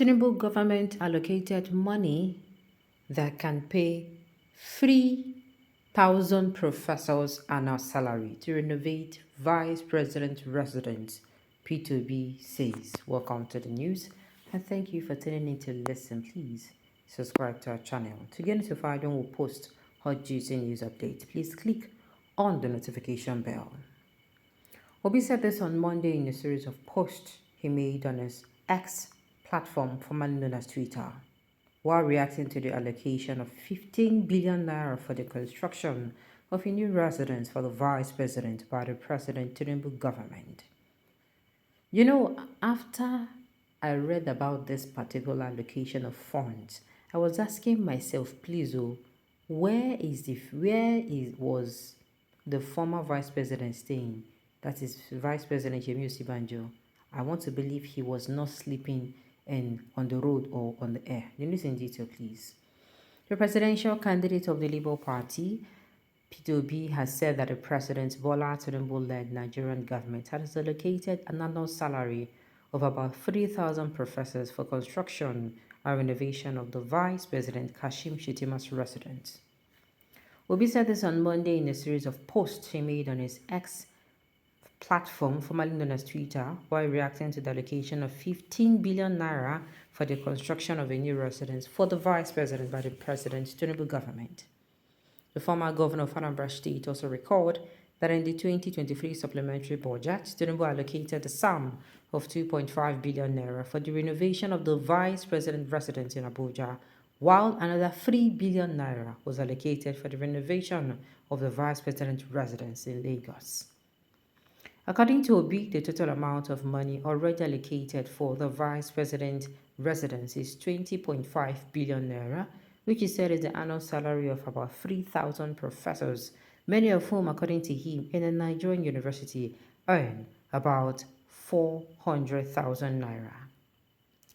Tinubu government allocated money that can pay 3,000 professors annual salary to renovate Vice President residence, P2B says. Welcome to the news and thank you for tuning in to listen. Please subscribe to our channel to get notified when we post hot juicy news updates. Please click on the notification bell. Obi said this on Monday in a series of posts he made on his X platform, formerly known as Twitter, while reacting to the allocation of 15 billion naira for the construction of a new residence for the vice president by the President Tinubu government. You know, after I read about this particular allocation of funds, I was asking myself, please, was the former vice president staying? That is Vice President Yemi Osibanjo. I want to believe he was not sleeping on the road or on the air. Listen in detail, please. The presidential candidate of the Labour Party, P2B, has said that the President Bola Tinubu-led Nigerian government has allocated an annual salary of about 3,000 professors for construction and renovation of the Vice President Kashim Shettima's residence. Obi said this on Monday in a series of posts he made on his X platform, formerly known as Twitter, while reacting to the allocation of 15 billion naira for the construction of a new residence for the vice president by the President's Tinubu government. The former governor of Anambra State also recalled that in the 2023 supplementary budget, Tinubu allocated a sum of 2.5 billion naira for the renovation of the vice president residence in Abuja, while another 3 billion naira was allocated for the renovation of the vice president residence in Lagos. According to Obi, the total amount of money already allocated for the vice president residence is 20.5 billion naira, which he said is the annual salary of about 3,000 professors, many of whom, according to him, in a Nigerian university earn about 400,000 naira.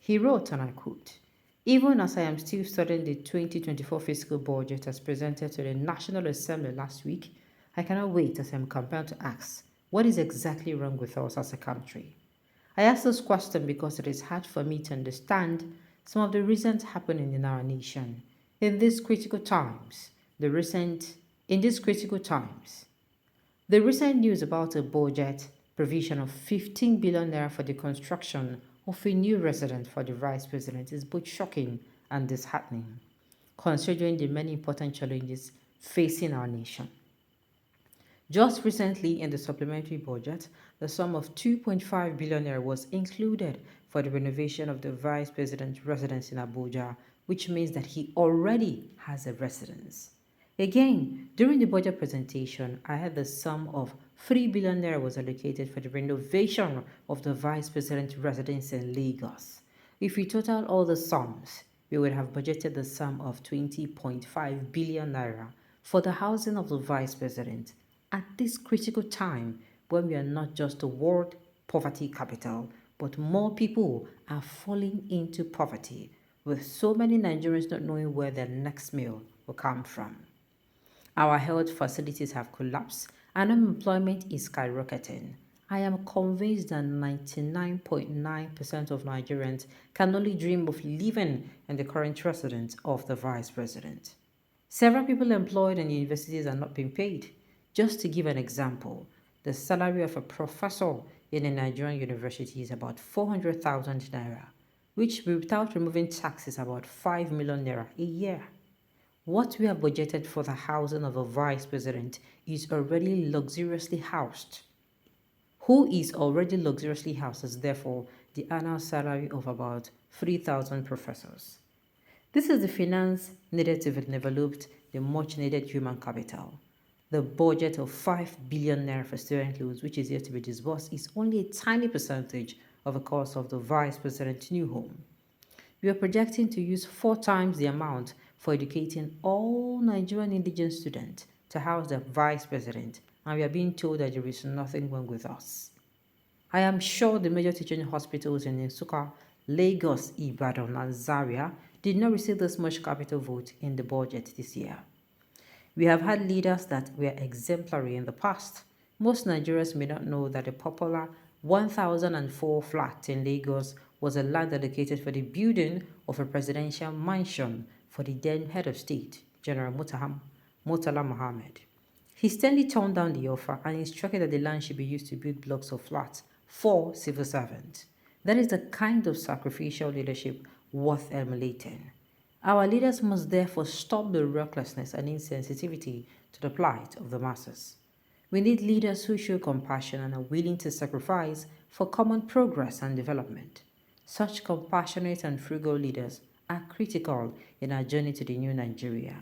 He wrote, and I quote, "Even as I am still studying the 2024 fiscal budget as presented to the National Assembly last week, I cannot wait as I am compelled to ask, what is exactly wrong with us as a country? I ask this question because it is hard for me to understand some of the reasons happening in our nation in these critical times. The recent news about a budget provision of 15 billion naira for the construction of a new residence for the vice president is both shocking and disheartening, considering the many important challenges facing our nation. Just recently, in the supplementary budget, the sum of 2.5 billion naira was included for the renovation of the vice president's residence in Abuja, which means that he already has a residence. Again, during the budget presentation, I heard the sum of 3 billion naira was allocated for the renovation of the vice president's residence in Lagos. If we total all the sums, we would have budgeted the sum of 20.5 billion naira for the housing of the vice president at this critical time when we are not just a world poverty capital, but more people are falling into poverty, with so many Nigerians not knowing where their next meal will come from. Our health facilities have collapsed and unemployment is skyrocketing. I am convinced that 99.9% of Nigerians can only dream of living in the current residence of the vice president. Several people employed in universities are not being paid. Just to give an example, the salary of a professor in a Nigerian university is about 400,000 naira, which without removing taxes is about 5 million naira a year. What we have budgeted for the housing of a vice president is already luxuriously housed. Who is already luxuriously housed is therefore the annual salary of about 3,000 professors. This is the finance needed to develop the much needed human capital. The budget of 5 billion naira for student loans, which is yet to be disbursed, is only a tiny percentage of the cost of the vice president's new home. We are projecting to use 4 times the amount for educating all Nigerian indigenous students to house the vice president, and we are being told that there is nothing wrong with us. I am sure the major teaching hospitals in Nsukka, Lagos, Ibadan, and Zaria did not receive this much capital vote in the budget this year. We have had leaders that were exemplary in the past. Most Nigerians may not know that the popular 1004 flat in Lagos was a land allocated for the building of a presidential mansion for the then head of state, General Murtala Mohammed. He sternly turned down the offer and instructed that the land should be used to build blocks of flats for civil servants. That is the kind of sacrificial leadership worth emulating. Our leaders must therefore stop the recklessness and insensitivity to the plight of the masses. We need leaders who show compassion and are willing to sacrifice for common progress and development. Such compassionate and frugal leaders are critical in our journey to the new Nigeria.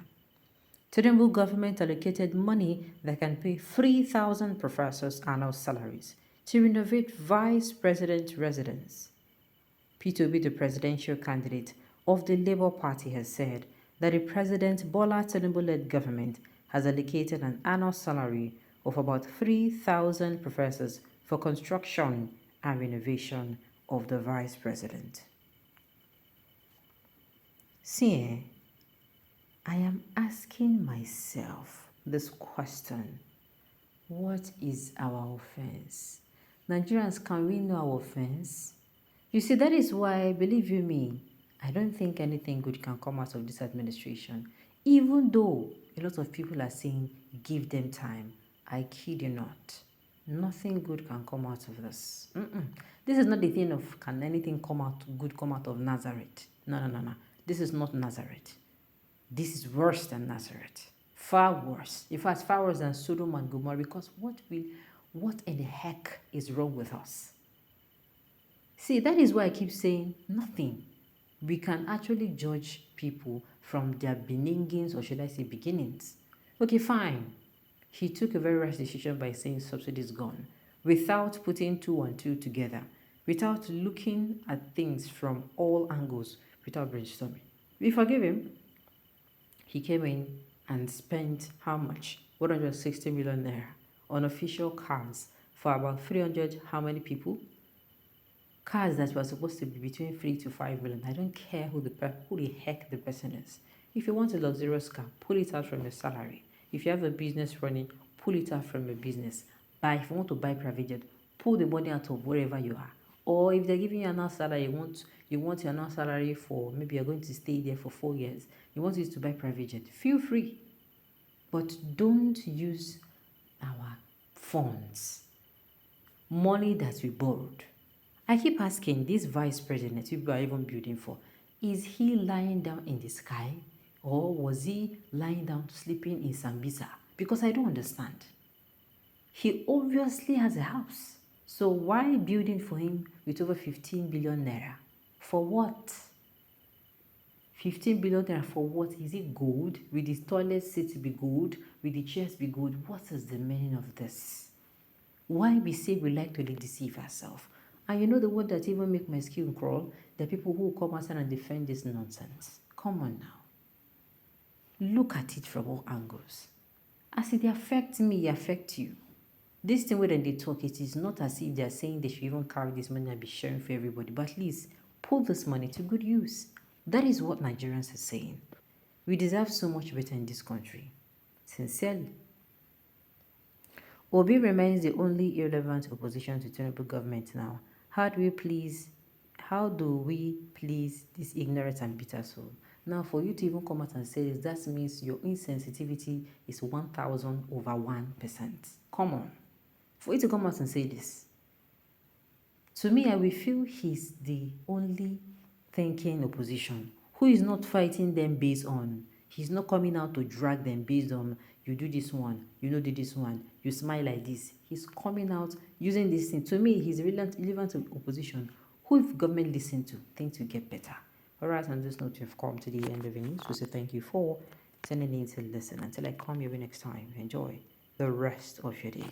Tinubu government allocated money that can pay 3,000 professors annual salaries to renovate vice president residence. P2B, the presidential candidate of the Labour Party, has said that the President Bola Tinubu-led government has allocated an annual salary of about 3,000 professors for construction and renovation of the vice president. See, I am asking myself this question: what is our offense? Nigerians, can we know our offense? You see, that is why, believe you me, I don't think anything good can come out of this administration. Even though a lot of people are saying, give them time. I kid you not. Nothing good can come out of this. This is not the thing of, can anything good come out of Nazareth? No. This is not Nazareth. This is worse than Nazareth. Far worse. In fact, far worse than Sodom and Gomorrah, because what in the heck is wrong with us? See, that is why I keep saying nothing. We can actually judge people from their beginnings, or should I say beginnings. Okay, fine. He took a very rash decision by saying subsidy is gone, without putting two and two together, without looking at things from all angles, without brainstorming. We forgive him. He came in and spent how much? 160 million naira on official cars for about 300 how many people? Cars that were supposed to be between 3 to 5 million. I don't care who the heck the person is. If you want a luxurious car, pull it out from your salary. If you have a business running, pull it out from your business. If you want to buy private jet, pull the money out of wherever you are. Or if they're giving you an annual salary, you want your annual salary for, maybe you're going to stay there for 4 years. You want it to buy private jet. Feel free. But don't use our funds, money that we borrowed. I keep asking this vice president people are even building for, is he lying down in the sky, or was he lying down sleeping in Sambisa? Because I don't understand. He obviously has a house. So why building for him with over 15 billion naira? For what? 15 billion naira for what? Is it gold? Will the toilet seats be gold? Will the chairs be gold? What is the meaning of this? Why we say we like to deceive ourselves? And you know the word that even make my skin crawl? The people who come outside and defend this nonsense. Come on now. Look at it from all angles. As it affects me, it affects you. This thing when they talk, it is not as if they are saying they should even carry this money and be sharing for everybody. But at least put this money to good use. That is what Nigerians are saying. We deserve so much better in this country. Sincerely. Obi remains the only irrelevant opposition to Tinubu government now. How do we please this ignorant and bitter soul? Now, for you to even come out and say this, that means your insensitivity is 1,000/1%. Come on. For you to come out and say this, to me, I will feel he's the only thinking opposition who is not fighting them based on, he's not coming out to drag them based on, you do this one, you know, do this one, you smile like this. He's coming out using this thing. To me, he's relevant to opposition who, if government listen to, things will get better. All right, on this note, we've come to the end of the news. We say thank you for tuning in to listen. Until I come here next time, enjoy the rest of your day.